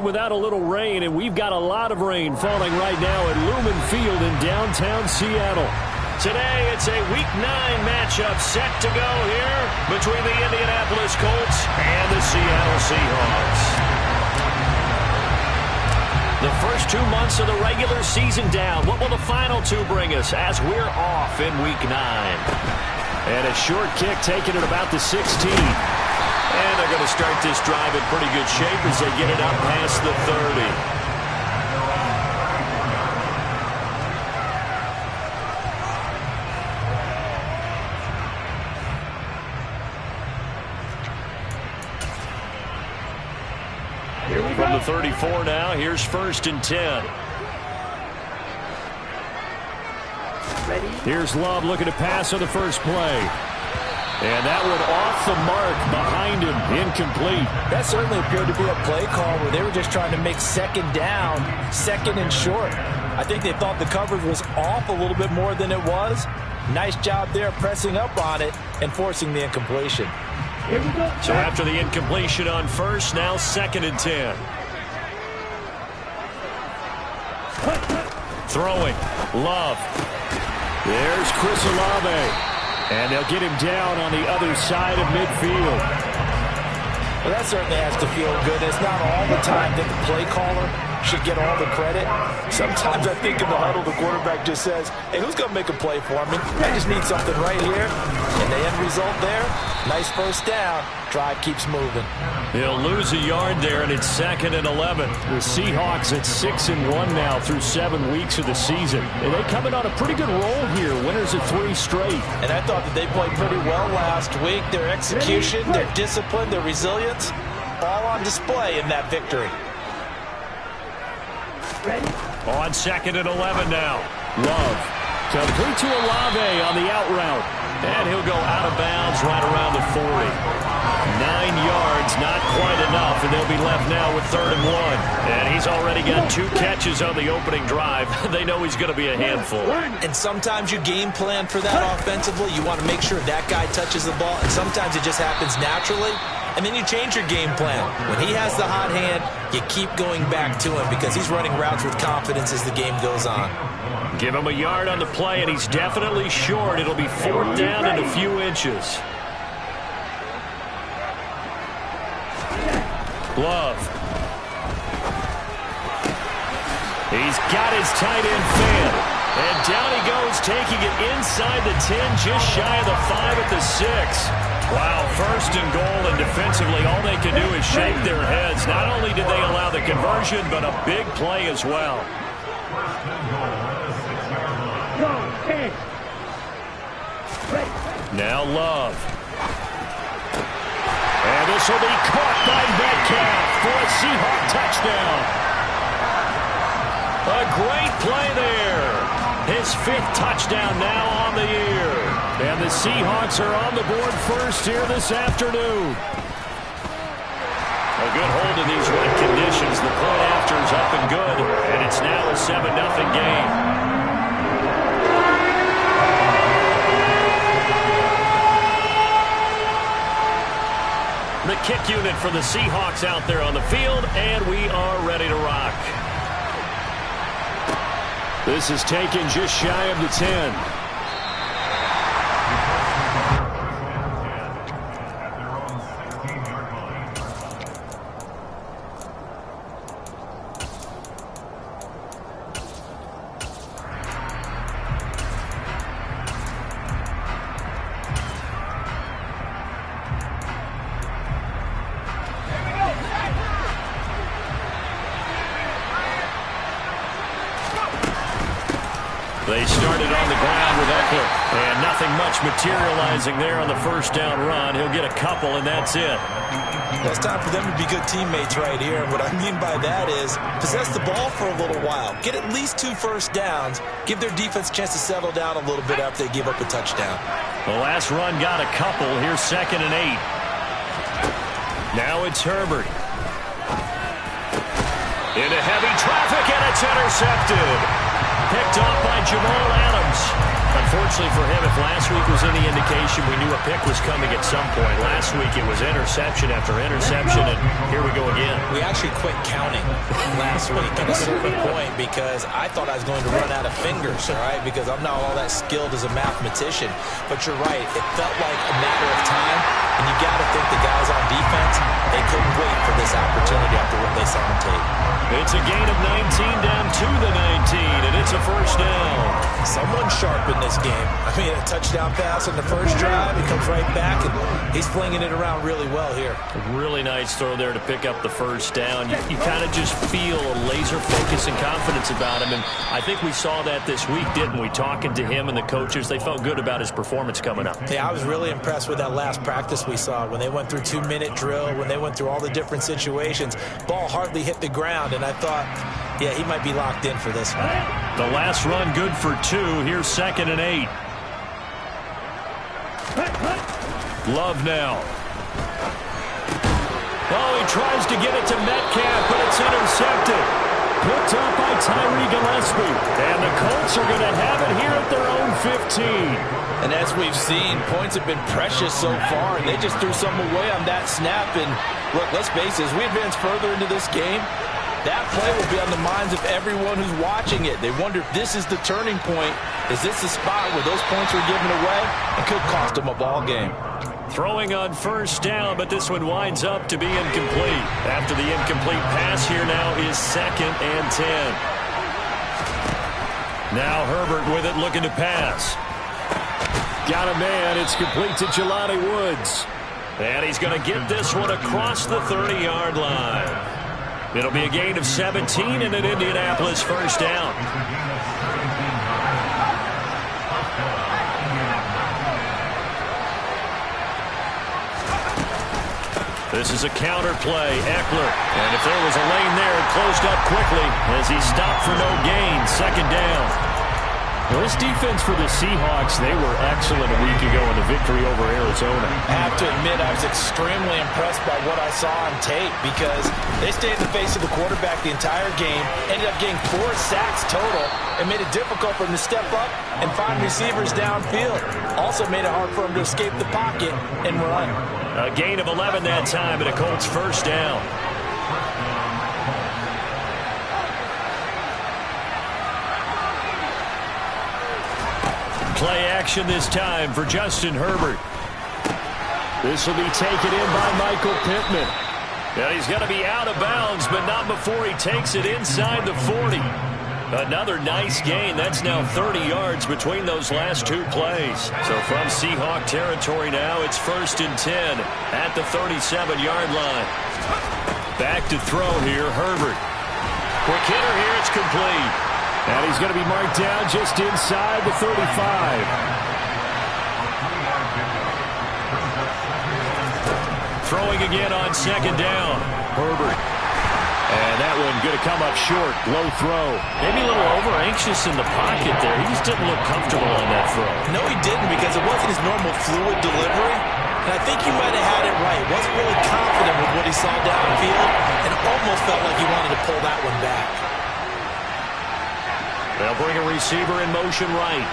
without a little rain, and we've got a lot of rain falling right now at Lumen Field in downtown Seattle. Today, it's a Week 9 matchup set to go here between the Indianapolis Colts and the Seattle Seahawks. The first 2 months of the regular season down. What will the final 2 bring us as we're off in Week 9? And a short kick taken at about the 16. And they're going to start this drive in pretty good shape as they get it up past the 30. From the 34 now, here's 1st and 10. Here's Love looking to pass on the first play. And that one off the mark behind him, incomplete. That certainly appeared to be a play call where they were just trying to make second down, second and short. I think they thought the coverage was off a little bit more than it was. Nice job there pressing up on it and forcing the incompletion. So after the incompletion on first, now 2nd and 10. Throwing. Love. There's Chris Olave. And they'll get him down on the other side of midfield. Well, that certainly has to feel good. It's not all the time that the play caller should get all the credit. Sometimes I think in the huddle, the quarterback just says, hey, who's going to make a play for me? I just need something right here. And the end result there, nice first down. Drive keeps moving. He'll lose a yard there, and it's 2nd and 11. The Seahawks at 6-1 now through 7 weeks of the season. And they come in on a pretty good roll here. Winners of 3 straight. And I thought that they played pretty well last week. Their execution, their discipline, their resilience, all on display in that victory. On 2nd and 11 now. Love. Complete to Olave on the out route. And he'll go out of bounds right around the 40. 9 yards, not quite enough, and they'll be left now with 3rd and 1. And he's already got 2 catches on the opening drive. They know he's going to be a handful. And sometimes you game plan for that offensively. You want to make sure that guy touches the ball, and sometimes it just happens naturally. And then you change your game plan. When he has the hot hand, you keep going back to him because he's running routes with confidence as the game goes on. Give him a yard on the play, and he's definitely short. It'll be 4th down and a few inches. Love. He's got his tight end fan. And down he goes, taking it inside the 10, just shy of the 5 at the 6. Wow, 1st and goal, and defensively all they can do is shake their heads. Not only did they allow the conversion, but a big play as well. Now Love. And this will be caught by Metcalf for a Seahawk touchdown. A great play there. His 5th touchdown now on the year. And the Seahawks are on the board first here this afternoon. A good hold in these wet conditions. The point after is up and good. And it's now a 7-0 game. The kick unit for the Seahawks out there on the field, and we are ready to rock. This is taken just shy of the 10. They started on the ground with Eckler, and nothing much materializing there on the first down run. He'll get a couple, and that's it. Well, it's time for them to be good teammates right here. And what I mean by that is possess the ball for a little while. Get at least 2 first downs. Give their defense a chance to settle down a little bit after they give up a touchdown. The last run got a couple. Here's 2nd and 8. Now it's Herbert. Into heavy traffic, and it's intercepted. Picked off by Jamal Adams. Unfortunately for him, if last week was any indication, we knew a pick was coming at some point. Last week it was interception after interception, and here we go again. We actually quit counting last week at a certain point because I thought I was going to run out of fingers, all right, because I'm not all that skilled as a mathematician. But you're right. It felt like a matter of time, and you got to think the guys on defense, they couldn't wait for this opportunity after what they saw on tape. It's a gain of 19 down to the 19, and it's a first down. Someone sharp in this game. I mean, a touchdown pass on the first drive. He comes right back, and he's flinging it around really well here. A really nice throw there to pick up the first down. You kind of just feel a laser focus and confidence about him, and I think we saw that this week, didn't we? Talking to him and the coaches, they felt good about his performance coming up. Yeah, I was really impressed with that last practice we saw when they went through 2-minute drill, when they went through all the different situations. Ball hardly hit the ground, and I thought, yeah, he might be locked in for this one. The last run good for 2. Here's 2nd and 8. Love now. Oh, he tries to get it to Metcalf, but it's intercepted. Picked up by Tyree Gillespie. And the Colts are going to have it here at their own 15. And as we've seen, points have been precious so far, and they just threw some away on that snap. And look, let's face it, as we advance further into this game, that play will be on the minds of everyone who's watching it. They wonder if this is the turning point. Is this the spot where those points were given away? It could cost them a ball game. Throwing on first down, but this one winds up to be incomplete. After the incomplete pass, here now is 2nd and 10. Now Herbert with it, looking to pass. Got a man. It's complete to Jelani Woods. And he's going to get this one across the 30-yard line. It'll be a gain of 17 and an Indianapolis first down. This is a counter play. Eckler. And if there was a lane there, it closed up quickly as he stopped for no gain. 2nd down. Well, this defense for the Seahawks, they were excellent a week ago in the victory over Arizona. I have to admit, I was extremely impressed by what I saw on tape because they stayed in the face of the quarterback the entire game, ended up getting 4 sacks total, and made it difficult for him to step up and find receivers downfield. Also made it hard for him to escape the pocket and run. A gain of 11 that time, and a Colts first down. Play action this time for Justin Herbert. This will be taken in by Michael Pittman. And he's going to be out of bounds, but not before he takes it inside the 40. Another nice gain. That's now 30 yards between those last 2 plays. So from Seahawk territory now, it's 1st and 10 at the 37-yard line. Back to throw here, Herbert. Quick hitter here, it's complete. And he's going to be marked down just inside the 35. Throwing again on 2nd down. Herbert. And that one going to come up short. Low throw. Maybe a little over-anxious in the pocket there. He just didn't look comfortable on that throw. No, he didn't, because it wasn't his normal fluid delivery. And I think you might have had it right. Wasn't really confident with what he saw downfield, and almost felt like he wanted to pull that one back. They'll bring a receiver in motion right.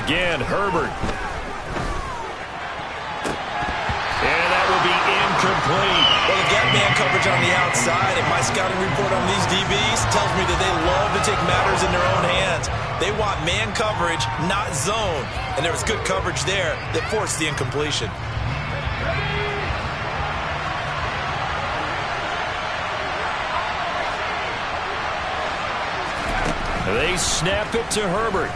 Again, Herbert. And that will be incomplete. Well, they've got man coverage on the outside, and my scouting report on these DBs tells me that they love to take matters in their own hands. They want man coverage, not zone. And there was good coverage there that forced the incompletion. They snap it to Herbert.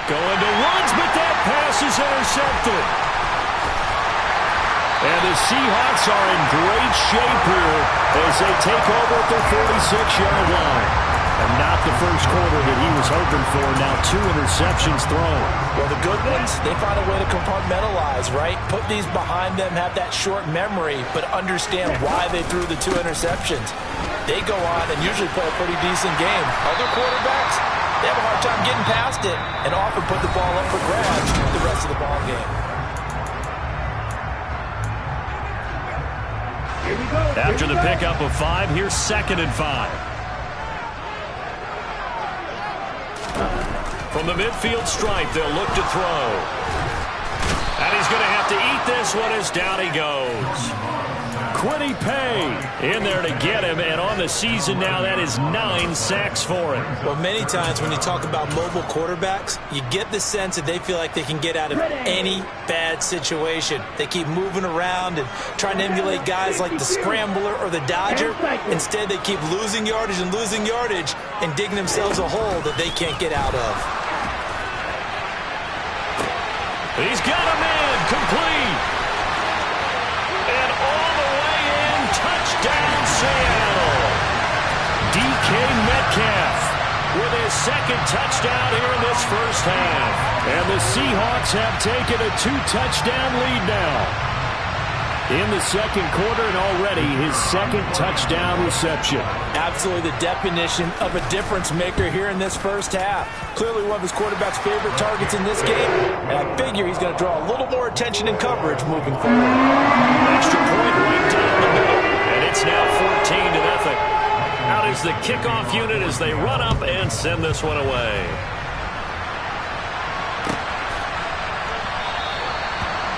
Going to Woods, but that pass is intercepted. And the Seahawks are in great shape here as they take over at their 46-yard line. And not the first quarter that he was hoping for. Now 2 interceptions thrown. Well, the good ones, they find a way to compartmentalize, right? Put these behind them, have that short memory, but understand why they threw the 2 interceptions. They go on and usually play a pretty decent game. Other quarterbacks, they have a hard time getting past it and often put the ball up for grabs the rest of the ball game. After the pickup of 5, here's 2nd and 5. From the midfield stripe, they'll look to throw. And he's going to have to eat this one as down he goes. Kwity Paye in there to get him, and on the season now, that is 9 sacks for him. Well, many times when you talk about mobile quarterbacks, you get the sense that they feel like they can get out of any bad situation. They keep moving around and trying to emulate guys like the Scrambler or the Dodger. Instead, they keep losing yardage and digging themselves a hole that they can't get out of. He's got him in, complete. And all the way in, touchdown Seattle. DK Metcalf with his 2nd touchdown here in this first half. And the Seahawks have taken a 2-touchdown lead now in the 2nd quarter, and already his 2nd touchdown reception. Absolutely the definition of a difference maker here in this first half. Clearly one of his quarterback's favorite targets in this game, and I figure he's going to draw a little more attention and coverage moving forward. Extra point right down the middle, and it's now 14-0. Out is the kickoff unit as they run up and send this one away.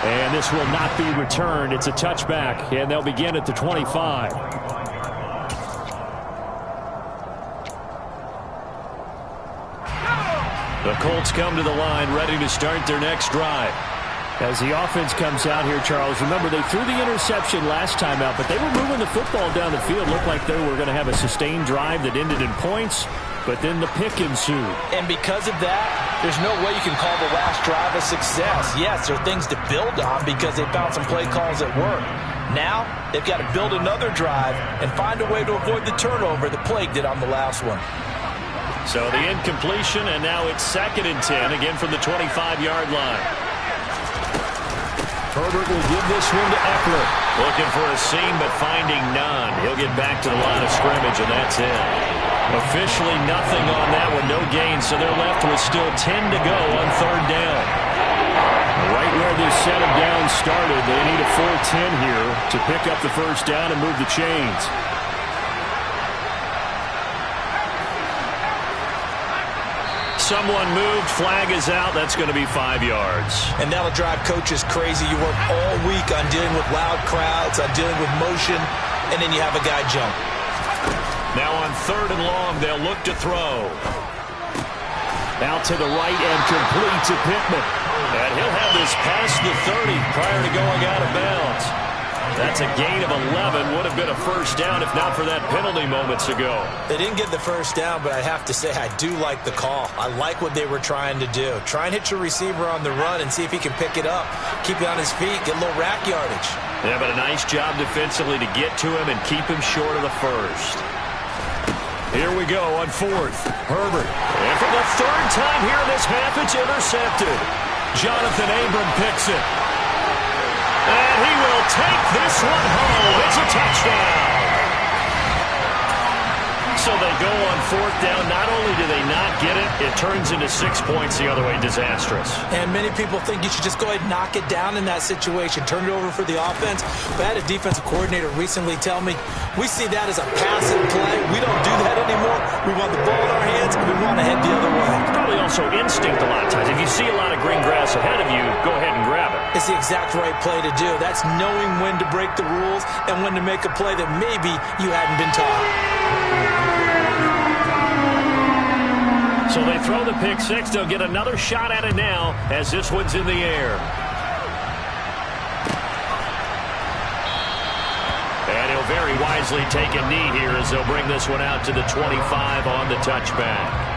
And this will not be returned. It's a touchback, and they'll begin at the 25. The Colts come to the line, ready to start their next drive. As the offense comes out here, Charles, remember they threw the interception last time out, but they were moving the football down the field. Looked like they were going to have a sustained drive that ended in points, but then the pick ensued. And because of that, there's no way you can call the last drive a success. Yes, there are things to build on because they found some play calls that work. Now, they've got to build another drive and find a way to avoid the turnover that plagued it on the last one. So the incompletion, and now it's 2nd and 10, again from the 25-yard line. Herbert will give this one to Eckler. Looking for a seam, but finding none. He'll get back to the line of scrimmage, and that's it. Officially nothing on that one, no gain, so they're left with still 10 to go on 3rd down. Right where this set of downs started, they need a full 10 here to pick up the first down and move the chains. Someone moved, flag is out, that's going to be 5 yards. And that'll drive coaches crazy. You work all week on dealing with loud crowds, on dealing with motion, and then you have a guy jump. Now on 3rd and long, they'll look to throw. Out to the right and complete to Pittman. And he'll have this past the 30 prior to going out of bounds. That's a gain of 11. Would have been a first down if not for that penalty moments ago. They didn't get the first down, but I have to say I do like the call. I like what they were trying to do. Try and hit your receiver on the run and see if he can pick it up. Keep it on his feet, get a little rack yardage. Yeah, but a nice job defensively to get to him and keep him short of the first. Here we go on 4th. Herbert. And for the 3rd time here in this half, it's intercepted. Jonathan Abram picks it. And he will take this one home. It's a touchdown. So they go on 4th down. Not only do they not get it, it turns into 6 points the other way. Disastrous. And many people think you should just go ahead and knock it down in that situation. Turn it over for the offense. But I had a defensive coordinator recently tell me, we see that as a passive play. We don't do that anymore. We want the ball in our hands, and we want to head the other way. It's probably also instinct a lot of times. If you see a lot of green grass ahead of you, go ahead and grab it. It's the exact right play to do. That's knowing when to break the rules and when to make a play that maybe you hadn't been taught. So they throw the pick six. They'll get another shot at it now as this one's in the air. And he'll very wisely take a knee here as they'll bring this one out to the 25 on the touchback.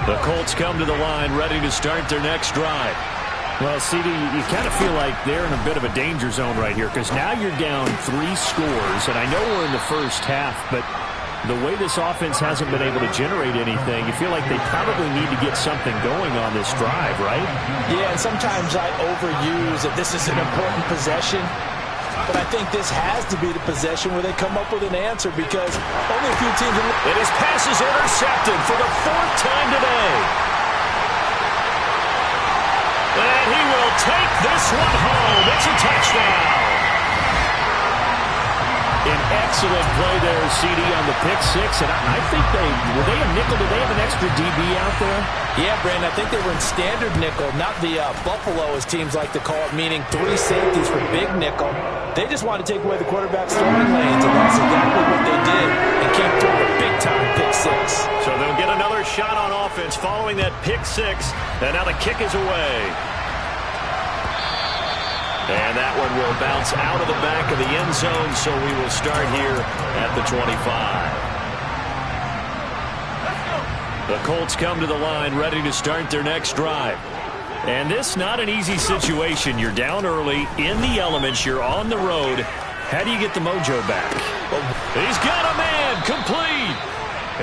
The Colts come to the line ready to start their next drive. Well, CD, you kind of feel like they're in a bit of a danger zone right here because now you're down 3 scores, and I know we're in the first half, but the way this offense hasn't been able to generate anything, you feel like they probably need to get something going on this drive, right? Yeah, and sometimes I overuse that this is an important possession. But I think this has to be the possession where they come up with an answer because only a few teams... And his pass is intercepted for the 4th time today. And he will take this one home. It's a touchdown. An excellent play there, CD, on the pick six. And I think were they a nickel? Did they have an extra DB out there? Yeah, Brandon, I think they were in standard nickel, not the Buffalo, as teams like to call it, meaning 3 safeties for big nickel. They just wanted to take away the quarterback's throwing lanes, and that's exactly what they did. They came through a big-time pick six. So they'll get another shot on offense following that pick six. And now the kick is away. And that one will bounce out of the back of the end zone, so we will start here at the 25. The Colts come to the line ready to start their next drive. And this not an easy situation. You're down early, in the elements, you're on the road. How do you get the mojo back? He's got a man, complete.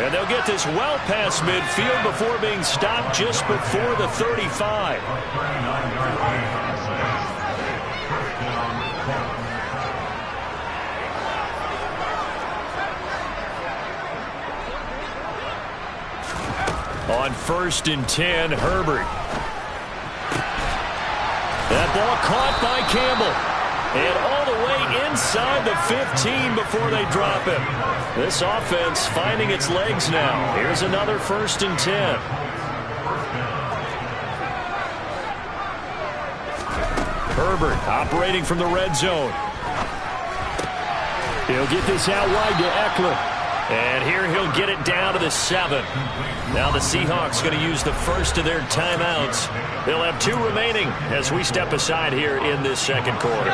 And they'll get this well past midfield before being stopped just before the 35. On 1st and 10, Herbert. That ball caught by Campbell. And all the way inside the 15 before they drop him. This offense finding its legs now. Here's another 1st and 10. Herbert operating from the red zone. He'll get this out wide to Eckler. And here he'll get it down to the 7. Now the Seahawks going to use the first of their timeouts. They'll have 2 remaining as we step aside here in this second quarter.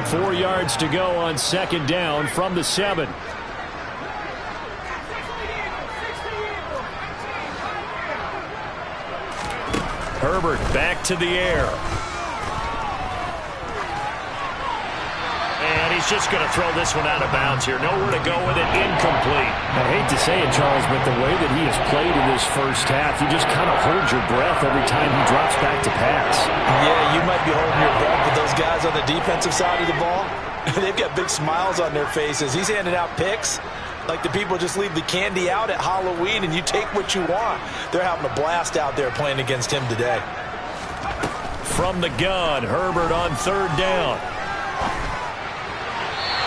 4 yards to go on 2nd down from the 7. Herbert back to the air. And he's just going to throw this one out of bounds here. Nowhere to go with it. Incomplete. I hate to say it, Charles, but the way that he has played in this first half, you just kind of hold your breath every time he drops back to pass. Yeah, you might be holding your breath, but those guys on the defensive side of the ball, they've got big smiles on their faces. He's handing out picks like the people just leave the candy out at Halloween and you take what you want. They're having a blast out there playing against him today. From the gun, Herbert on 3rd down.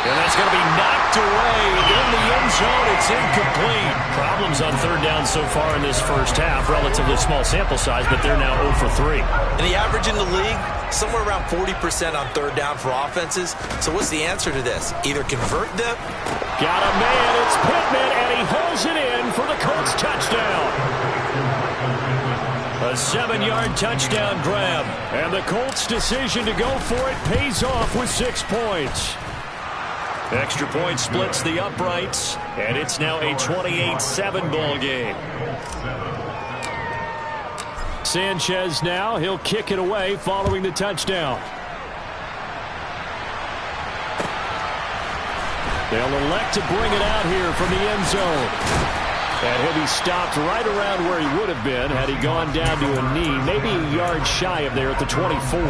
And that's going to be knocked away in the end zone. It's incomplete. Problems on 3rd down so far in this first half. Relatively small sample size, but they're now 0 for 3. And the average in the league, somewhere around 40% on 3rd down for offenses. So what's the answer to this? Either convert them. Got a man. It's Pittman, and he holds it in for the Colts touchdown. A 7-yard touchdown grab. And the Colts' decision to go for it pays off with 6 points. Extra point splits the uprights, and it's now a 28-7 ball game. Sanchez now, he'll kick it away following the touchdown. They'll elect to bring it out here from the end zone. And he'll be stopped right around where he would have been had he gone down to a knee, maybe a yard shy of there at the 24.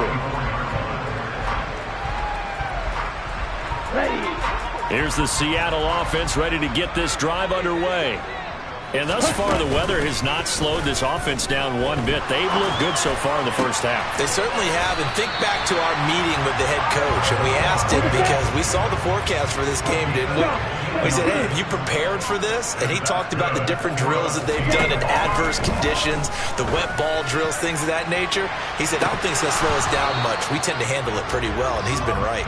Here's the Seattle offense ready to get this drive underway. And thus far, the weather has not slowed this offense down one bit. They've looked good so far in the first half. They certainly have. And think back to our meeting with the head coach. And we asked him because we saw the forecast for this game, didn't we? We said, hey, have you prepared for this? And he talked about the different drills that they've done in adverse conditions, the wet ball drills, things of that nature. He said, I don't think it's going to slow us down much. We tend to handle it pretty well, and he's been right.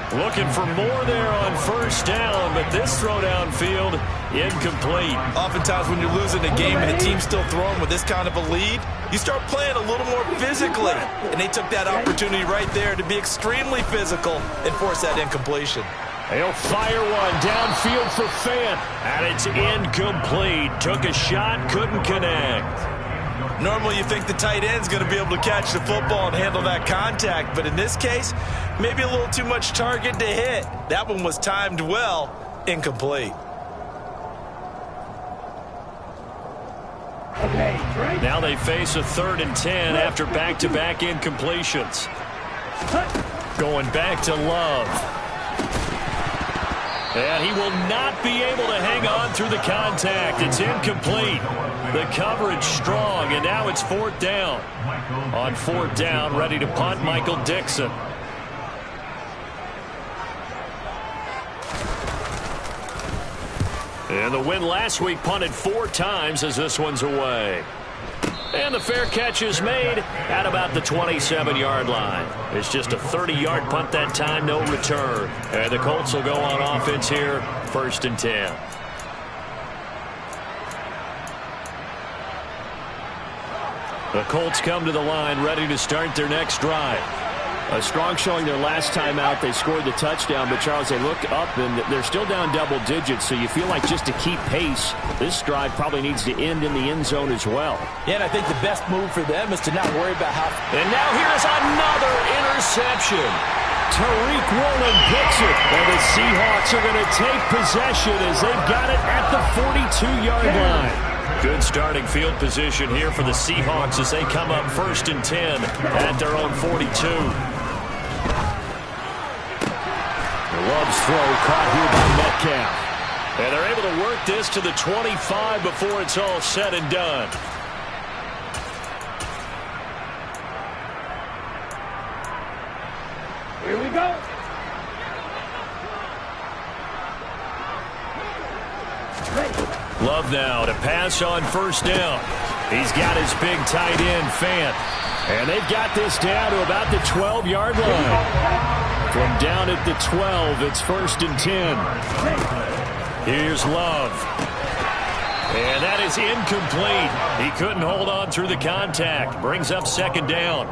Looking for more there on 1st down, but this throw downfield, incomplete. Oftentimes when you're losing a game and the team's still throwing with this kind of a lead, you start playing a little more physically. And they took that opportunity right there to be extremely physical and force that incompletion. They'll fire one downfield for Fant, and it's incomplete. Took a shot, couldn't connect. Normally you think the tight end's going to be able to catch the football and handle that contact, but in this case, maybe a little too much target to hit. That one was timed well, incomplete. Now they face a 3rd and 10 after back-to-back incompletions. Going back to Love. And he will not be able to hang on through the contact. It's incomplete. The coverage strong, and now it's 4th down. On 4th down, ready to punt, Michael Dixon. And the win last week punted 4 times as this one's away. And the fair catch is made at about the 27-yard line. It's just a 30-yard punt that time, no return. And the Colts will go on offense here, 1st and 10. The Colts come to the line ready to start their next drive. A strong showing their last time out. They scored the touchdown, but, Charles, they look up, and they're still down double digits, so you feel like just to keep pace, this drive probably needs to end in the end zone as well. Yeah, and I think the best move for them is to not worry about how... And now here's another interception. Tariq Woolen picks it, and the Seahawks are going to take possession as they've got it at the 42-yard line. Good starting field position here for the Seahawks as they come up 1st and 10 at their own 42. Love's throw caught here by Metcalf. And they're able to work this to the 25 before it's all said and done. Here we go. Love now to pass on 1st down. He's got his big tight end, Fant. And they've got this down to about the 12-yard line. From down at the 12, it's 1st and 10. Here's Love. And that is incomplete. He couldn't hold on through the contact. Brings up 2nd down.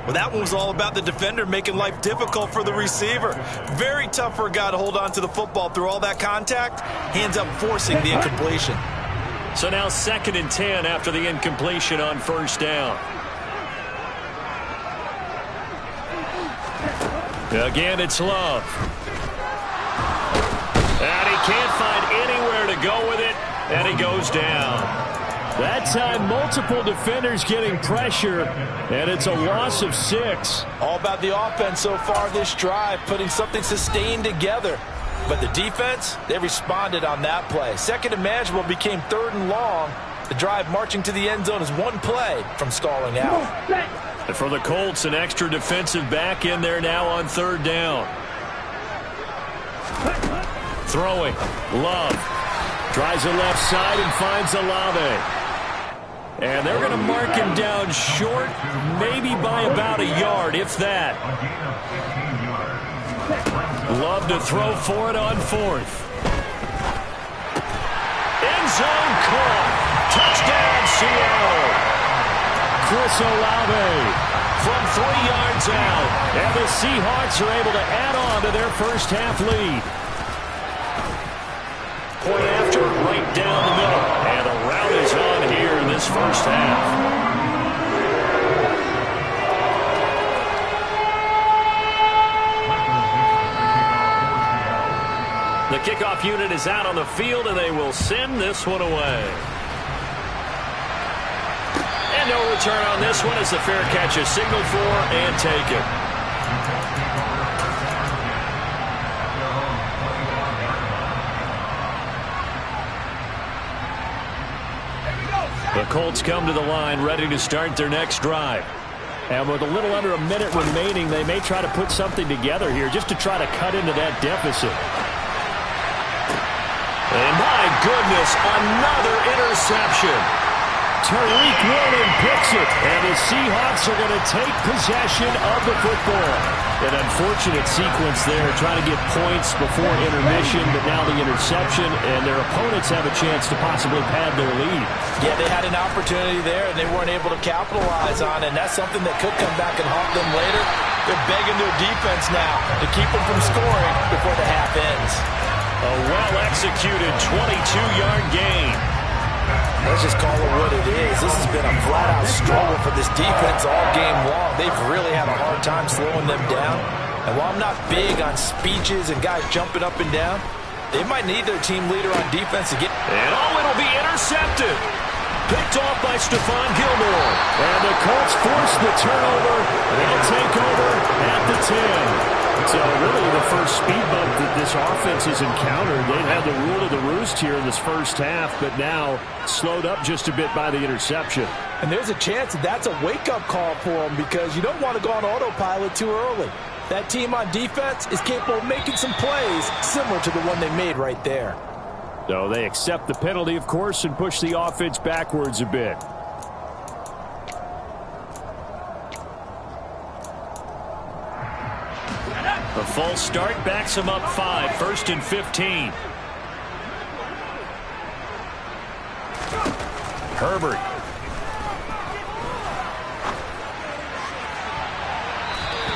Well, that one was all about the defender making life difficult for the receiver. Very tough for a guy to hold on to the football through all that contact. He ends up forcing the incompletion. So now 2nd and 10 after the incompletion on 1st down. Again, it's Love. And he can't find anywhere to go with it, and he goes down. That time, multiple defenders getting pressure, and it's a loss of 6. All about the offense so far this drive, putting something sustained together. But the defense, they responded on that play. 2nd and manageable became 3rd and long. The drive marching to the end zone is one play from stalling out. And for the Colts, an extra defensive back in there now on 3rd down. Throwing. Love. Tries the left side and finds Olave. And they're going to mark him down short, maybe by about a yard, if that. Love to throw for it on 4th. End zone caught. Touchdown, Seattle. Chris Olave from 3 yards out. And the Seahawks are able to add on to their first half lead. Point after, right down the middle. And the rout is on here in this first half. The kickoff unit is out on the field, and they will send this one away. And no return on this one as the fair catch is signaled for and taken. The Colts come to the line ready to start their next drive. And with a little under a minute remaining, they may try to put something together here just to try to cut into that deficit. And my goodness, another interception. Tariq Woolen picks it, and the Seahawks are going to take possession of the football. An unfortunate sequence there, trying to get points before intermission, but now the interception, and their opponents have a chance to possibly pad their lead. Yeah, they had an opportunity there, and they weren't able to capitalize on it, and that's something that could come back and haunt them later. They're begging their defense now to keep them from scoring before the half ends. A well-executed 22-yard gain. Let's just call it what it is. This has been a flat-out struggle for this defense all game long. They've really had a hard time slowing them down. And while I'm not big on speeches and guys jumping up and down, they might need their team leader on defense to get... And it'll be intercepted. Picked off by Stephon Gilmore. And the Colts force the turnover. They'll take over at the 10. So really the first speed bump that this offense has encountered. They've had the rule of the roost here in this first half, but now slowed up just a bit by the interception. And there's a chance that that's a wake-up call for them because you don't want to go on autopilot too early. That team on defense is capable of making some plays similar to the one they made right there. So they accept the penalty, of course, and push the offense backwards a bit. A false start backs him up 5, 1st and 15. Herbert.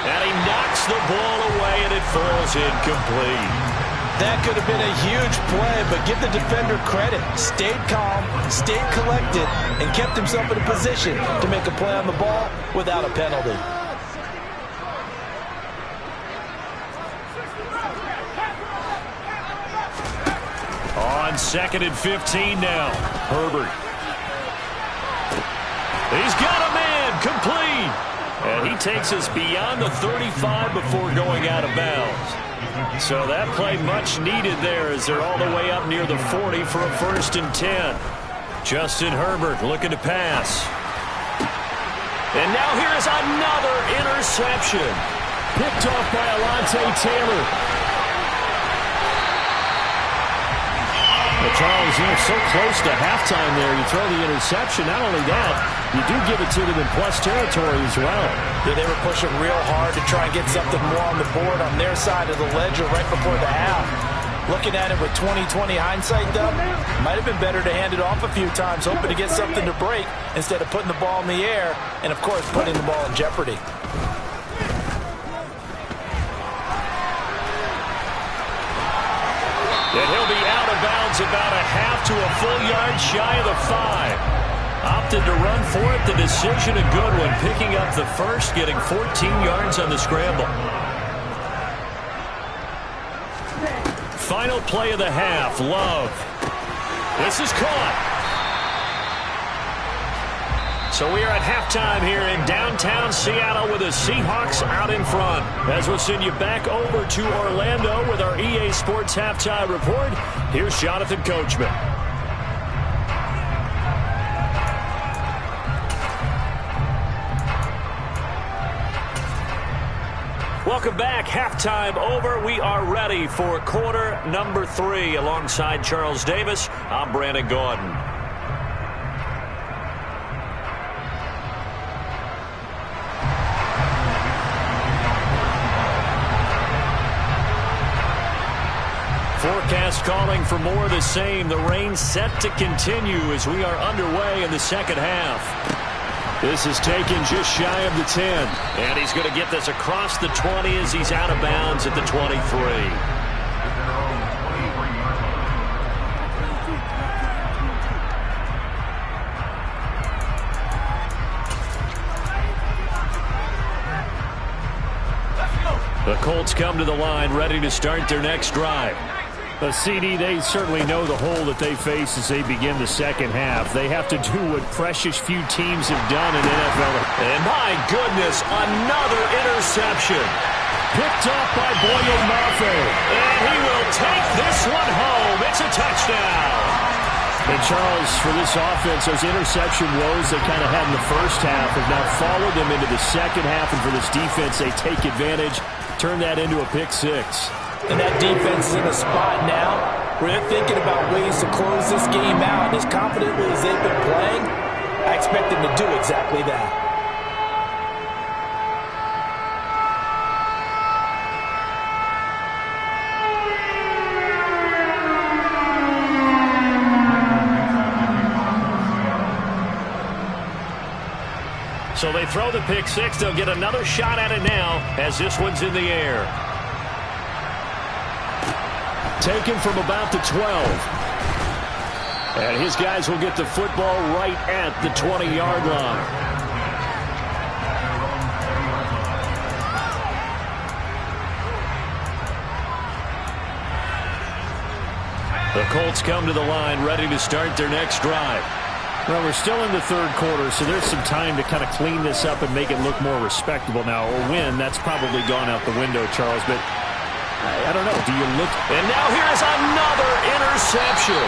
And he knocks the ball away, and it falls incomplete. That could have been a huge play, but give the defender credit. Stayed calm, stayed collected, and kept himself in a position to make a play on the ball without a penalty. On 2nd and 15 now. Herbert. He's got a man, complete. And he takes us beyond the 35 before going out of bounds. So that play much needed there as they're all the way up near the 40 for a 1st and 10. Justin Herbert looking to pass. And now here is another interception. Picked off by Alontae Taylor. Well, Charles, so close to halftime there. You throw the interception. Not only that, you do give it to them in plus territory as well. Yeah, they were pushing real hard to try and get something more on the board on their side of the ledger right before the half. Looking at it with 20/20 hindsight, though, might have been better to hand it off a few times, hoping to get something to break instead of putting the ball in the air and, of course, putting the ball in jeopardy. And he'll be out of bounds about a half to a full yard shy of the 5. Opted to run for it. The decision a good one. Picking up the first, getting 14 yards on the scramble. Final play of the half. Love. This is caught. So we are at halftime here in downtown Seattle with the Seahawks out in front. As we'll send you back over to Orlando with our EA Sports Halftime Report, here's Jonathan Coachman. Welcome back. Halftime over. We are ready for quarter number 3. Alongside Charles Davis, I'm Brandon Gaudin. Forecast calling for more of the same. The rain set to continue as we are underway in the second half. This is taken just shy of the 10. And he's going to get this across the 20 as he's out of bounds at the 23. The Colts come to the line ready to start their next drive. CD, they certainly know the hole that they face as they begin the second half. They have to do what precious few teams have done in NFL. And my goodness, another interception. Picked off by Boye Mafe. And he will take this one home. It's a touchdown. And Charles, for this offense, those interception woes they kind of had in the first half have now followed them into the second half. And for this defense, they take advantage, turn that into a pick 6. And that defense is in a spot now where they're thinking about ways to close this game out. And as confidently as they've been playing, I expect them to do exactly that. So they throw the pick 6. They'll get another shot at it now as this one's in the air. Taken from about the 12. And his guys will get the football right at the 20-yard line. The Colts come to the line ready to start their next drive. Well, we're still in the third quarter, so there's some time to kind of clean this up and make it look more respectable. Now, a win, that's probably gone out the window, Charles, but I don't know. Do you look? And now here's another interception.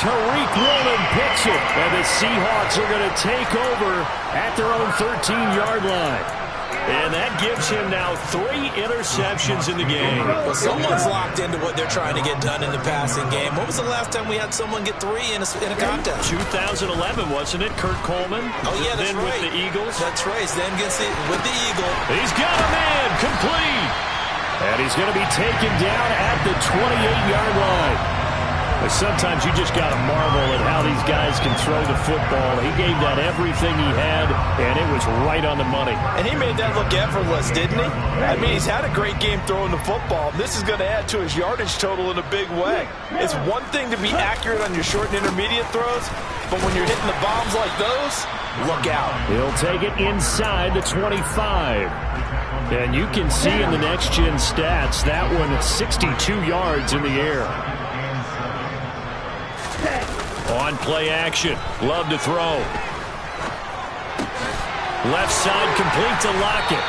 Tariq Woolen picks it, and the Seahawks are going to take over at their own 13-yard line. And that gives him now 3 interceptions in the game. Well, someone's locked into what they're trying to get done in the passing game. When was the last time we had someone get 3 in a contest? 2011, wasn't it? Kurt Coleman. Oh, yeah, that's then right. With the Eagles. That's right. Then with the Eagle. He's got a man. Complete. And he's going to be taken down at the 28-yard line. But sometimes you just got to marvel at how these guys can throw the football. He gave that everything he had, and it was right on the money. And he made that look effortless, didn't he? I mean, he's had a great game throwing the football. This is going to add to his yardage total in a big way. It's one thing to be accurate on your short and intermediate throws, but when you're hitting the bombs like those, look out. He'll take it inside the 25. And you can see in the next-gen stats, that one 62 yards in the air. On play action. Love to throw. Left side complete to Lockett.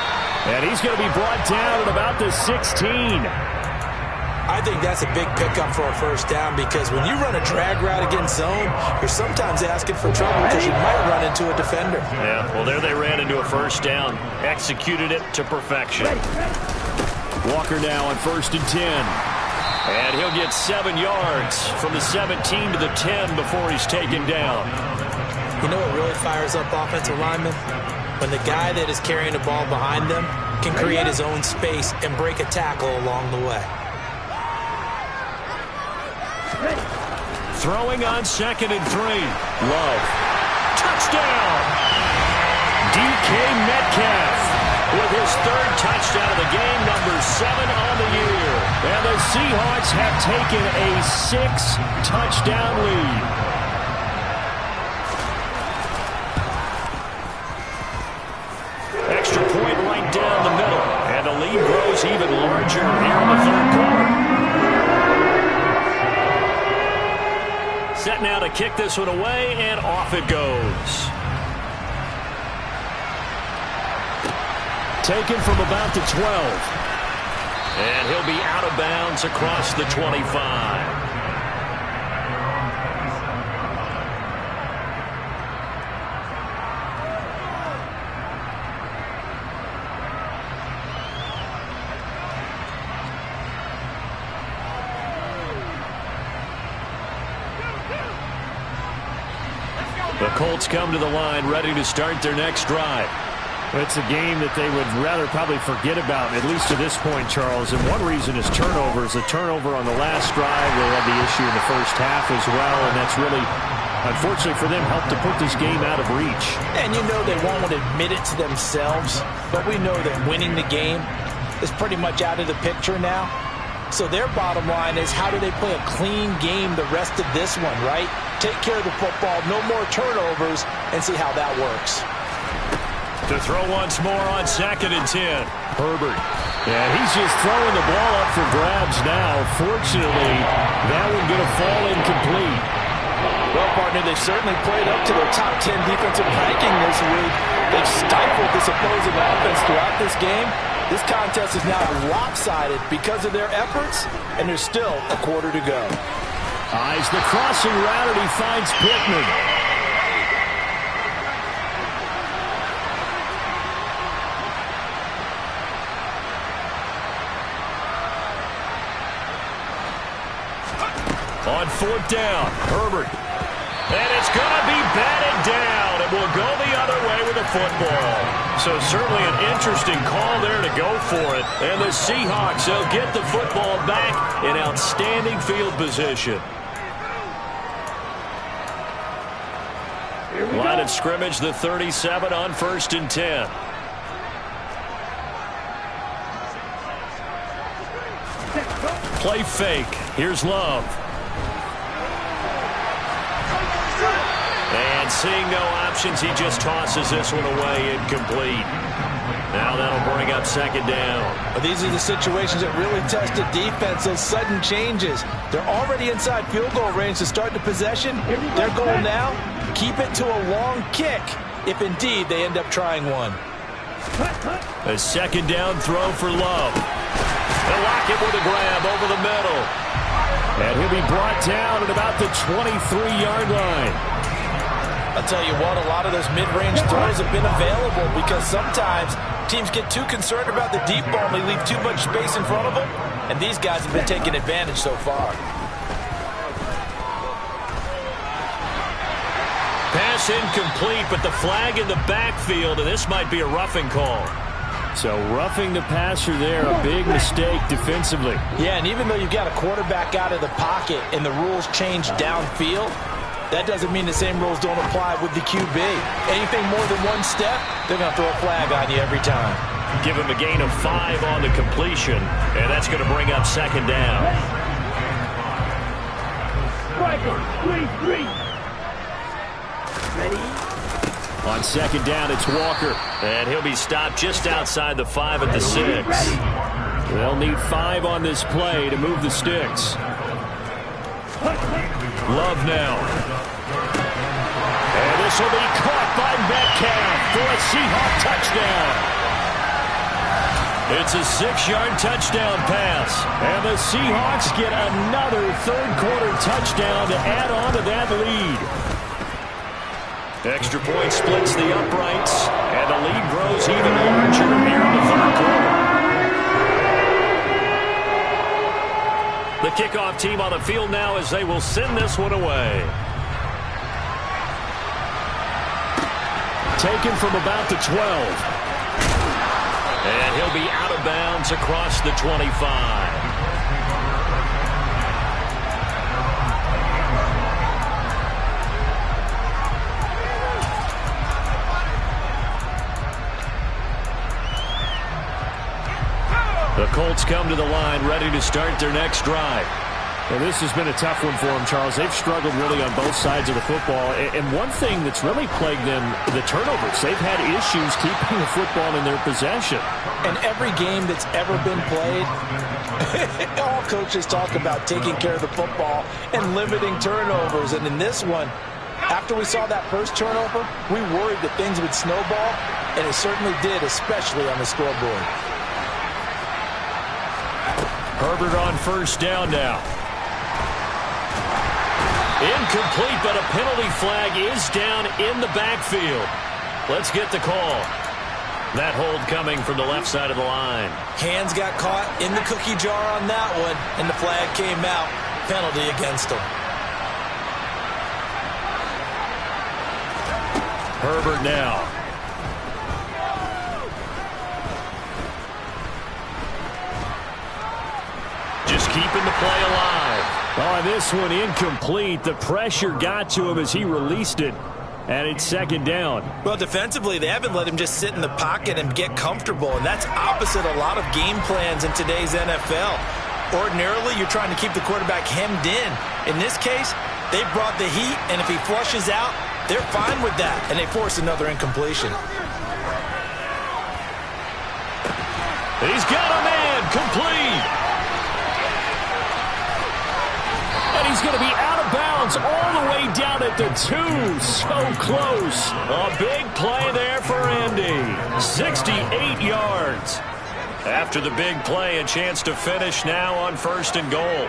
And he's going to be brought down at about the 16. I think that's a big pickup for a first down because when you run a drag route against zone, you're sometimes asking for trouble because you might run into a defender. Yeah, well, there they ran into a first down. Executed it to perfection. Walker now on 1st and 10. And he'll get 7 yards from the 17 to the 10 before he's taken down. You know what really fires up offensive linemen? When the guy that is carrying the ball behind them can create his own space and break a tackle along the way. Throwing on 2nd and 3. Love. Touchdown! DK Metcalf with his 3rd touchdown of the game, number 7 on the year. And the Seahawks have taken a 6-touchdown lead. Extra point right down the middle. And the lead grows even larger here in the 3rd quarter. Set now to kick this one away, and off it goes. Taken from about the 12. And he'll be out of bounds across the 25. The Colts come to the line ready to start their next drive. It's a game that they would rather probably forget about, at least to this point, Charles. And one reason is turnovers. A turnover on the last drive. They had the issue in the first half as well, and that's really, unfortunately for them, helped to put this game out of reach. And you know they won't admit it to themselves, but we know that winning the game is pretty much out of the picture now. So their bottom line is, how do they play a clean game the rest of this one, right? Take care of the football, no more turnovers, and see how that works. To throw once more on 2nd and 10. Herbert. Yeah, he's just throwing the ball up for grabs now. Fortunately, that one going to fall incomplete. Well, partner, they've certainly played up to their top 10 defensive ranking this week. They've stifled this opposing offense throughout this game. This contest is now lopsided because of their efforts, and there's still a quarter to go. Eyes the crossing route, and he finds Pittman. On 4th down, Herbert. And it's going to be batted down. It will go the other way with the football. So certainly an interesting call there to go for it. And the Seahawks will get the football back in outstanding field position. Line of scrimmage, the 37 on 1st and 10. Play fake. Here's Love. And seeing no options, he just tosses this one away incomplete. Now that'll bring up 2nd down. But these are the situations that really test the defense, those sudden changes. They're already inside field goal range to start the possession. Their goal now, keep it to a long kick if indeed they end up trying one. A second down throw for Love. They'll lock it with a grab over the middle. And he'll be brought down at about the 23-yard line. I'll tell you what, a lot of those mid-range throws have been available because sometimes teams get too concerned about the deep ball and they leave too much space in front of them. And these guys have been taking advantage so far. Pass incomplete, but the flag in the backfield, and this might be a roughing call. So roughing the passer there, a big mistake defensively. Yeah, and even though you've got a quarterback out of the pocket and the rules change downfield, that doesn't mean the same rules don't apply with the QB. Anything more than one step, they're going to throw a flag on you every time. Give him a gain of 5 on the completion, and that's going to bring up second down. Ready? On second down, it's Walker, and he'll be stopped just outside the 5 at the 6. They'll need 5 on this play to move the sticks. Love now. And this will be caught by Metcalf for a Seahawk touchdown. It's a 6-yard touchdown pass. And the Seahawks get another third-quarter touchdown to add on to that lead. Extra point splits the uprights, and the lead grows even larger here in the third quarter. The kickoff team on the field now as they will send this one away. Taken from about the 12. And he'll be out of bounds across the 25. The Colts come to the line, ready to start their next drive. Well, this has been a tough one for them, Charles. They've struggled really on both sides of the football. And one thing that's really plagued them, the turnovers. They've had issues keeping the football in their possession. And every game that's ever been played, all coaches talk about taking care of the football and limiting turnovers. And in this one, after we saw that first turnover, we worried that things would snowball, and it certainly did, especially on the scoreboard. Herbert on first down now. Incomplete, but a penalty flag is down in the backfield. Let's get the call. That hold coming from the left side of the line. Hands got caught in the cookie jar on that one, and the flag came out. Penalty against him. Herbert now. Just keeping the play alive. Oh, this one incomplete. The pressure got to him as he released it. And it's second down. Well, defensively, they haven't let him just sit in the pocket and get comfortable, and that's opposite a lot of game plans in today's NFL. Ordinarily, you're trying to keep the quarterback hemmed in. In this case, they brought the heat, and if he flushes out, they're fine with that, and they force another incompletion. He's got a man, complete. And he's going to be out of bounds all the way down at the 2. So close. A big play there for Andy. 68 yards. After the big play, a chance to finish now on first and goal.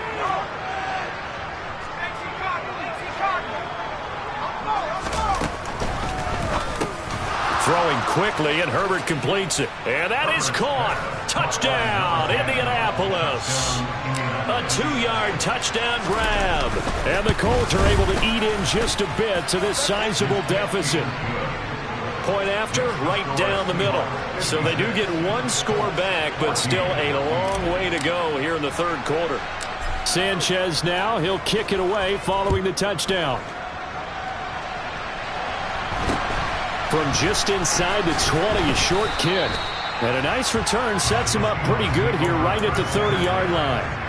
Throwing quickly, and Herbert completes it. And that is caught. Touchdown, Indianapolis. A 2-yard touchdown grab. And the Colts are able to eat in just a bit to this sizable deficit. Point after, right down the middle. So they do get one score back, but still a long way to go here in the third quarter. Sanchez now, he'll kick it away following the touchdown. From just inside the 20, a short kick. And a nice return sets him up pretty good here right at the 30-yard line.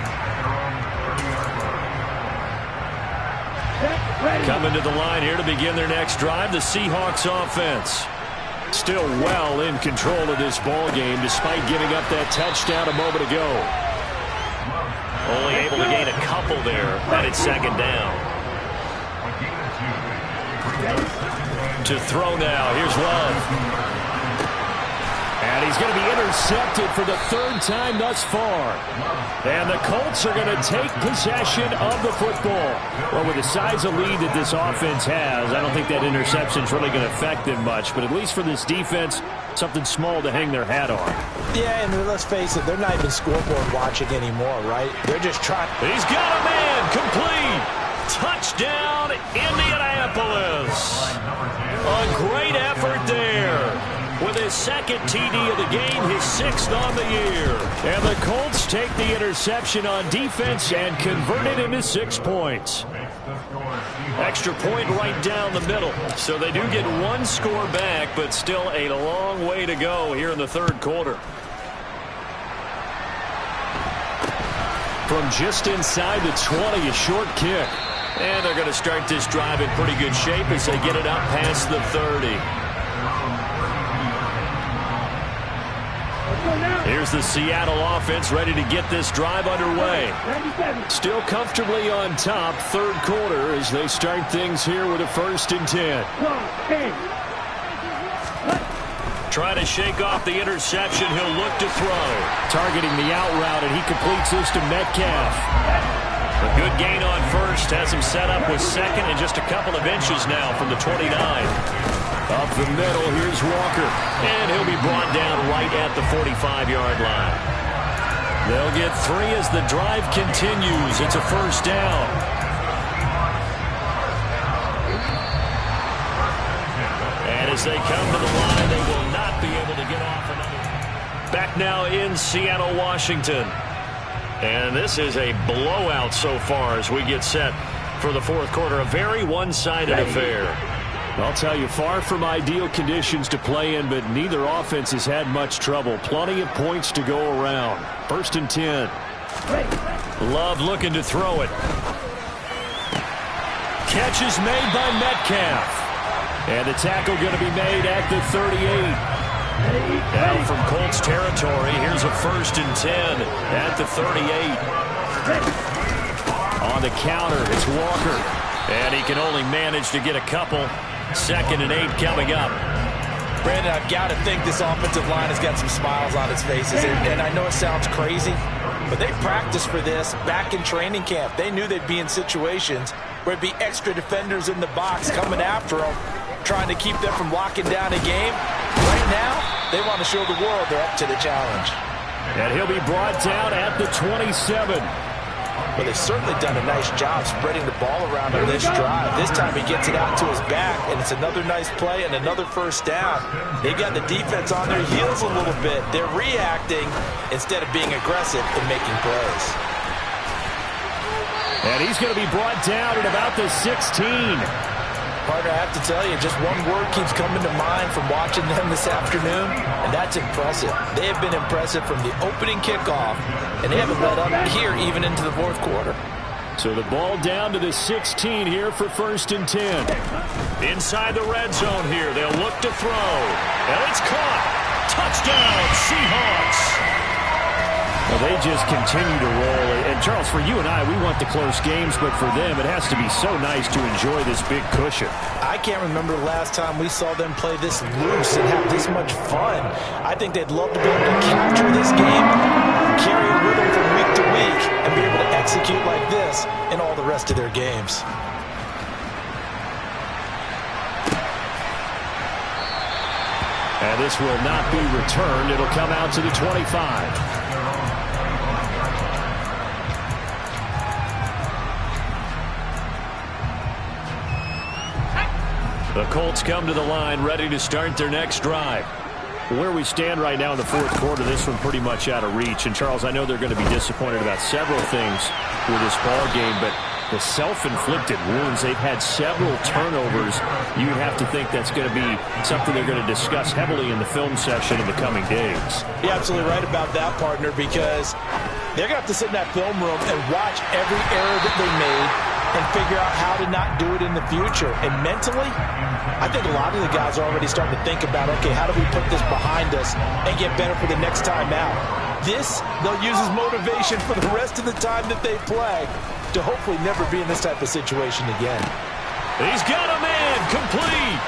Coming to the line here to begin their next drive, the Seahawks offense. Still well in control of this ball game despite giving up that touchdown a moment ago. Only able to gain a couple there, and it's second down. To throw now. Here's Love. And he's going to be intercepted for the third time thus far. And the Colts are going to take possession of the football. Well, with the size of lead that this offense has, I don't think that interception is really going to affect them much. But at least for this defense, something small to hang their hat on. Yeah, and let's face it, they're not even scoreboard watching anymore, right? They're just trying. He's got a man. Complete. Touchdown, Indianapolis. A great effort there. With his second TD of the game, his sixth on the year. And the Colts take the interception on defense and convert it into 6 points. Extra point right down the middle. So they do get one score back, but still a long way to go here in the third quarter. From just inside the 20, a short kick. And they're going to start this drive in pretty good shape as they get it up past the 30. Here's the Seattle offense ready to get this drive underway. Still comfortably on top, third quarter, as they start things here with a 1st and 10. Trying to shake off the interception. He'll look to throw. Targeting the out route, and he completes this to Metcalf. A good gain on first. Has him set up with second and just a couple of inches now from the 29. Up the middle, here's Walker. And he'll be brought down right at the 45-yard line. They'll get 3 as the drive continues. It's a 1st down. And as they come to the line, they will not be able to get off another. Back now in Seattle, Washington. And this is a blowout so far as we get set for the fourth quarter. A very one-sided affair. I'll tell you, far from ideal conditions to play in, but neither offense has had much trouble. Plenty of points to go around. 1st and 10. Love looking to throw it. Catch is made by Metcalf. And the tackle going to be made at the 38. Now from Colts territory, here's a 1st and 10 at the 38. On the counter, it's Walker. And he can only manage to get a couple. 2nd and 8 coming up. Brandon, I've got to think this offensive line has got some smiles on its faces. And I know it sounds crazy, but they practiced for this back in training camp. They knew they'd be in situations where it'd be extra defenders in the box coming after them, trying to keep them from locking down a game. Right now, they want to show the world they're up to the challenge. And he'll be brought down at the 27. But they've certainly done a nice job spreading the ball around on this drive. This time he gets it out to his back, and it's another nice play and another 1st down. They got the defense on their heels a little bit. They're reacting instead of being aggressive in making plays. And he's going to be brought down at about the 16. Partner, I have to tell you, just one word keeps coming to mind from watching them this afternoon, and that's impressive. They have been impressive from the opening kickoff, and they haven't let up here even into the fourth quarter. So the ball down to the 16 here for 1st and 10. Inside the red zone here, they'll look to throw. And it's caught. Touchdown, Seahawks. Well, they just continue to roll. And, Charles, for you and I, we want the close games, but for them, it has to be so nice to enjoy this big cushion. I can't remember the last time we saw them play this loose and have this much fun. I think they'd love to be able to capture this game, carry a rhythm from week to week, and be able to execute like this in all the rest of their games. And this will not be returned. It'll come out to the 25. The Colts come to the line ready to start their next drive. Where we stand right now in the fourth quarter, this one pretty much out of reach. And, Charles, I know they're going to be disappointed about several things with this ball game, but the self-inflicted wounds, they've had several turnovers. You have to think that's going to be something they're going to discuss heavily in the film session in the coming days. You're absolutely right about that, partner, because they're going to have to sit in that film room and watch every error that they made and figure out how to not do it in the future. And mentally, I think a lot of the guys are already starting to think about, okay, how do we put this behind us and get better for the next time out? This, they'll use as motivation for the rest of the time that they play to hopefully never be in this type of situation again. He's got a man, complete.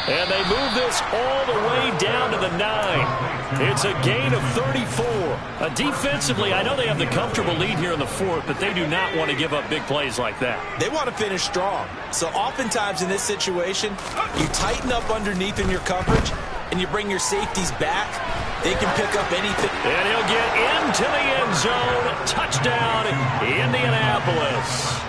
And they move this all the way down to the 9. It's a gain of 34. Defensively, I know they have the comfortable lead here in the fourth, but they do not want to give up big plays like that. They want to finish strong. So oftentimes in this situation, you tighten up underneath in your coverage, and you bring your safeties back. They can pick up anything. And he'll get into the end zone. Touchdown, Indianapolis.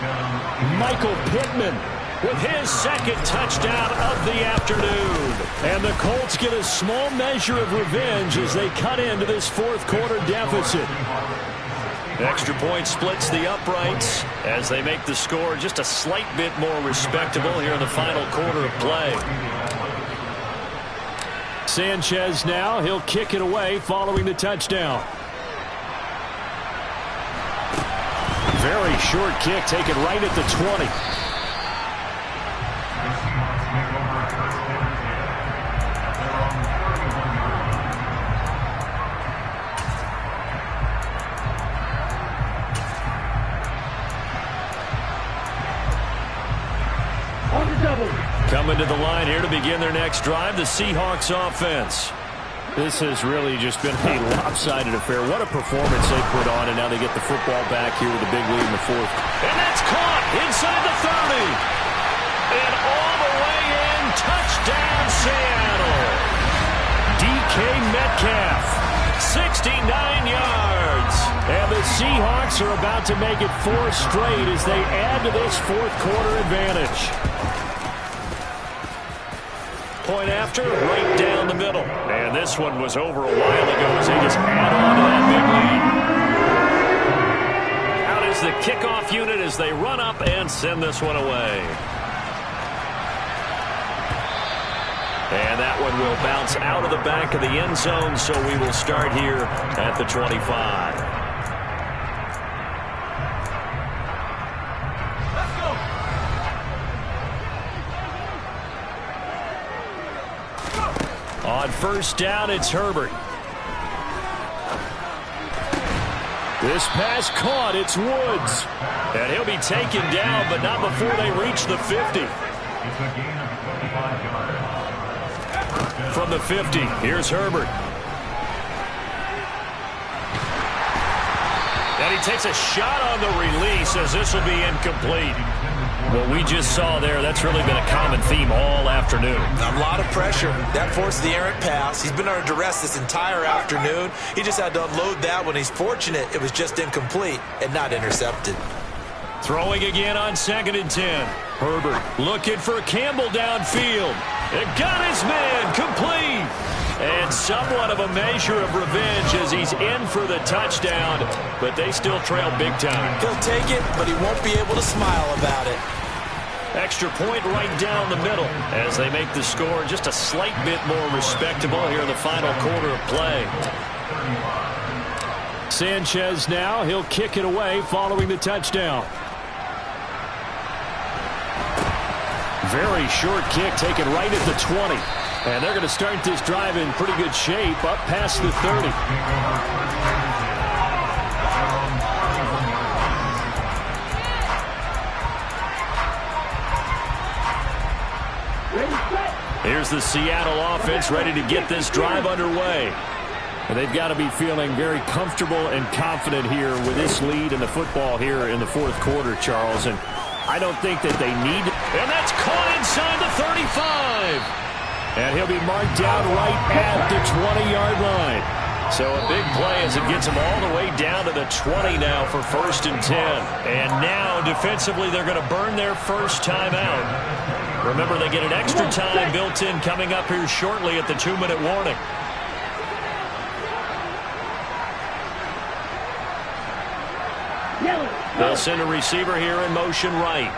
Michael Pittman with his second touchdown of the afternoon. And the Colts get a small measure of revenge as they cut into this fourth quarter deficit. Extra point splits the uprights as they make the score just a slight bit more respectable here in the final quarter of play. Sanchez now, he'll kick it away following the touchdown. Very short kick taken right at the 20. Coming to the line here to begin their next drive, the Seahawks offense. This has really just been a lopsided affair. What a performance they put on, and now they get the football back here with a big lead in the fourth. And that's caught inside the 30. And all the way in, touchdown Seattle. DK Metcalf, 69 yards. And the Seahawks are about to make it 4 straight as they add to this fourth quarter advantage. Point after, right down the middle. And this one was over a while ago as they just add on to that big lead. Out is the kickoff unit as they run up and send this one away. And that one will bounce out of the back of the end zone, so we will start here at the 25. On first down, it's Herbert. This pass caught. It's Woods. And he'll be taken down, but not before they reach the 50. From the 50, here's Herbert. And he takes a shot on the release as this will be incomplete. What we just saw there, that's really been a common theme all afternoon. A lot of pressure. That forced the errant pass. He's been under duress this entire afternoon. He just had to unload that one. He's fortunate it was just incomplete and not intercepted. Throwing again on 2nd and 10. Herbert looking for Campbell downfield. It got his man complete. And somewhat of a measure of revenge as he's in for the touchdown, but they still trail big time. He'll take it, but he won't be able to smile about it. Extra point right down the middle as they make the score just a slight bit more respectable here in the final quarter of play. Sanchez now, he'll kick it away following the touchdown. Very short kick taken right at the 20. And they're going to start this drive in pretty good shape up past the 30. Here's the Seattle offense ready to get this drive underway. And they've got to be feeling very comfortable and confident here with this lead in the football here in the fourth quarter, Charles. And I don't think that they need it. And that's caught inside the 35. And he'll be marked down right at the 20-yard line. So a big play as it gets him all the way down to the 20 now for 1st and 10. And now defensively they're going to burn their first time out. Remember, they get an extra time built in coming up here shortly at the 2-minute warning. They'll send a receiver here in motion right.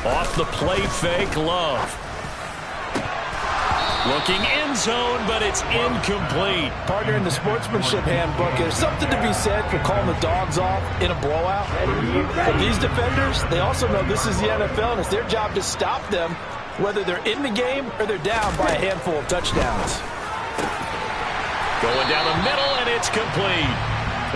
Off the play fake, Love. Looking end zone, but it's incomplete. Partner, in the sportsmanship handbook, there's something to be said for calling the dogs off in a blowout. But these defenders, they also know this is the NFL, and it's their job to stop them, whether they're in the game or they're down by a handful of touchdowns. Going down the middle, and it's complete.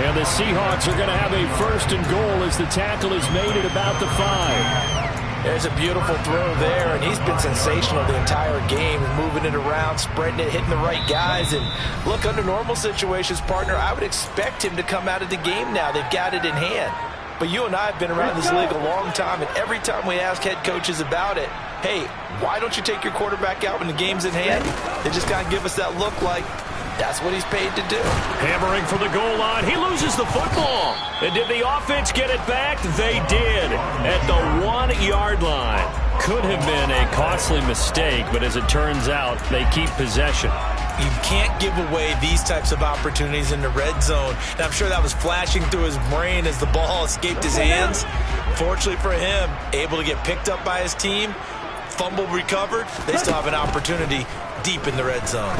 And the Seahawks are going to have a first and goal as the tackle is made at about the 5. There's a beautiful throw there, and he's been sensational the entire game, moving it around, spreading it, hitting the right guys. And look, under normal situations, partner, I would expect him to come out of the game now. They've got it in hand. But you and I have been around this league a long time, and every time we ask head coaches about it, hey, why don't you take your quarterback out when the game's in hand? They just kind of give us that look like that's what he's paid to do. Hammering for the goal line. He loses the football. And did the offense get it back? They did at the 1-yard line. Could have been a costly mistake, but as it turns out, they keep possession. You can't give away these types of opportunities in the red zone. And I'm sure that was flashing through his brain as the ball escaped his hands. Fortunately for him, able to get picked up by his team, fumble recovered. They still have an opportunity deep in the red zone.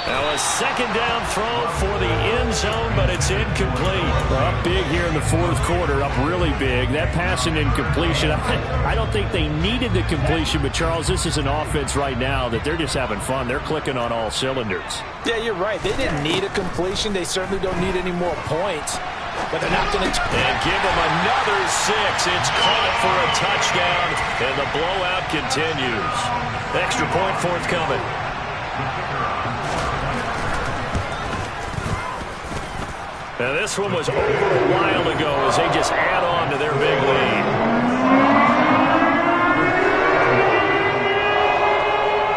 Now a second down throw for the end zone, but it's incomplete. Up big here in the fourth quarter, up really big. That pass and incompletion, I don't think they needed the completion, but Charles, this is an offense right now that they're just having fun. They're clicking on all cylinders. Yeah, you're right. They didn't need a completion. They certainly don't need any more points. But they're not going to... And give them another 6. It's caught for a touchdown, and the blowout continues. Extra point forthcoming. Now this one was over a while ago as they just add on to their big lead.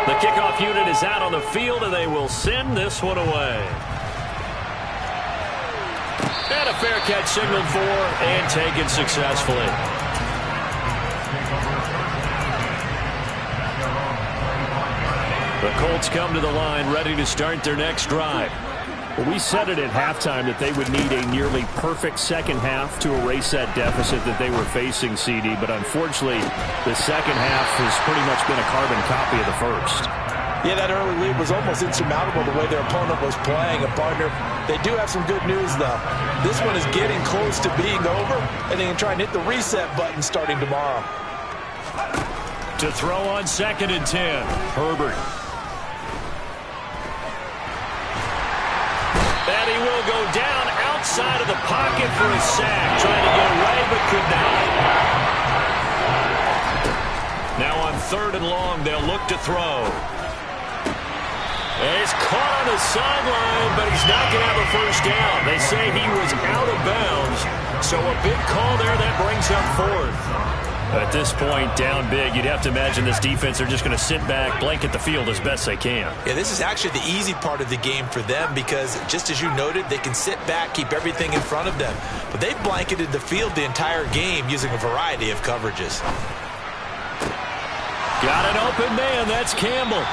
The kickoff unit is out on the field, and they will send this one away. And a fair catch signaled for and taken successfully. The Colts come to the line ready to start their next drive. Well, we said it at halftime that they would need a nearly perfect second half to erase that deficit that they were facing, CD. But unfortunately, the second half has pretty much been a carbon copy of the first. Yeah, that early lead was almost insurmountable the way their opponent was playing. A partner, they do have some good news, though. This one is getting close to being over, and they can try and hit the reset button starting tomorrow. To throw on 2nd and 10, Herbert. And he will go down outside of the pocket for a sack. Trying to get away, but could not. Now on 3rd and long, they'll look to throw. And he's caught on the sideline, but he's not going to have a first down. They say he was out of bounds. So a big call there that brings up 4th. At this point, down big, you'd have to imagine this defense are just going to sit back, blanket the field as best they can. Yeah, this is actually the easy part of the game for them because, just as you noted, they can sit back, keep everything in front of them. But they've blanketed the field the entire game using a variety of coverages. Got an open man. That's Campbell.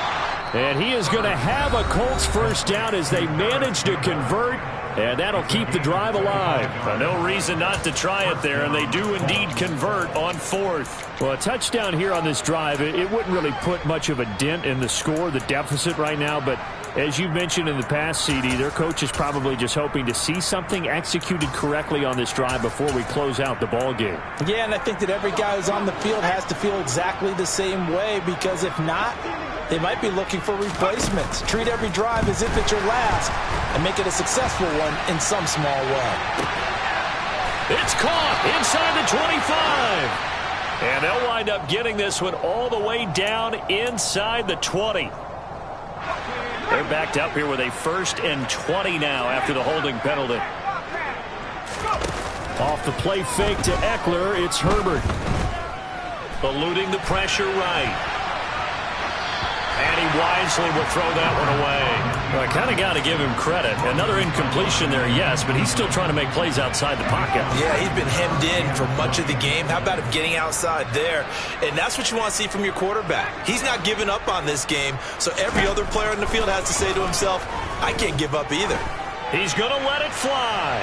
And he is going to have a Colts first down as they manage to convert. And that'll keep the drive alive. No reason not to try it there, and they do indeed convert on 4th. Well, a touchdown here on this drive, it wouldn't really put much of a dent in the score, the deficit right now, but as you mentioned in the past, CD, their coach is probably just hoping to see something executed correctly on this drive before we close out the ball game. Yeah, and I think that every guy who's on the field has to feel exactly the same way, because if not, they might be looking for replacements. Treat every drive as if it's your last and make it a successful one in some small way. It's caught inside the 25. And they'll wind up getting this one all the way down inside the 20. They're backed up here with a 1st and 20 now after the holding penalty. Off the play fake to Eckler, it's Herbert. Eluding the pressure right. And he wisely will throw that one away. Well, I kind of got to give him credit. Another incompletion there, yes, but he's still trying to make plays outside the pocket. Yeah, he's been hemmed in for much of the game. How about him getting outside there? And that's what you want to see from your quarterback. He's not giving up on this game, so every other player on the field has to say to himself, I can't give up either. He's going to let it fly.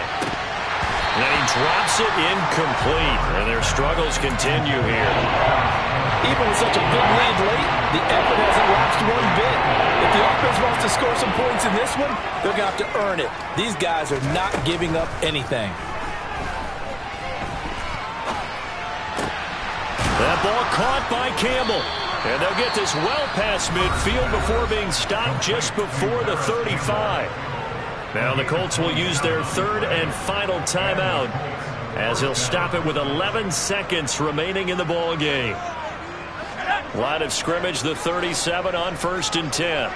And he drops it incomplete. And their struggles continue here. even with such a big lead late, the effort hasn't lapsed one bit. If the offense wants to score some points in this one, they're going to have to earn it. These guys are not giving up anything. That ball caught by Campbell. And they'll get this well past midfield before being stopped just before the 35. Now the Colts will use their third and final timeout as he'll stop it with 11 seconds remaining in the ball game. Line of scrimmage, the 37 on 1st and 10.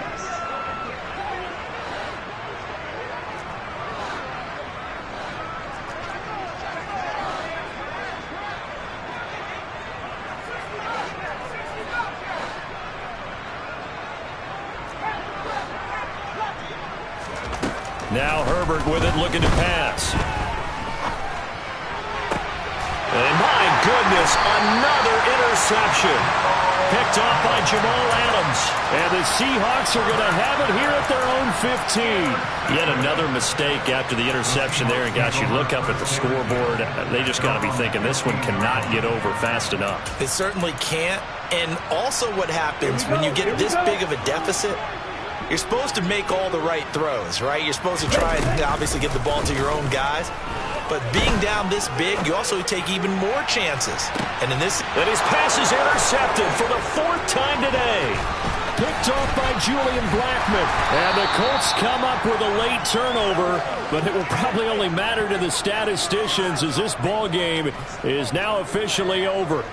Now Herbert with it, looking to pass. And my goodness, another interception. Picked off by Jamal Adams. And the Seahawks are going to have it here at their own 15. Yet another mistake after the interception there. And gosh, you look up at the scoreboard, they just got to be thinking this one cannot get over fast enough. It certainly can't. And also what happens when you get this big of a deficit, you're supposed to make all the right throws, right? You're supposed to try and obviously get the ball to your own guys. But being down this big, you also take even more chances. And in this... And his pass is intercepted for the 4th time today. Picked off by Julian Blackmon. And the Colts come up with a late turnover, but it will probably only matter to the statisticians as this ball game is now officially over.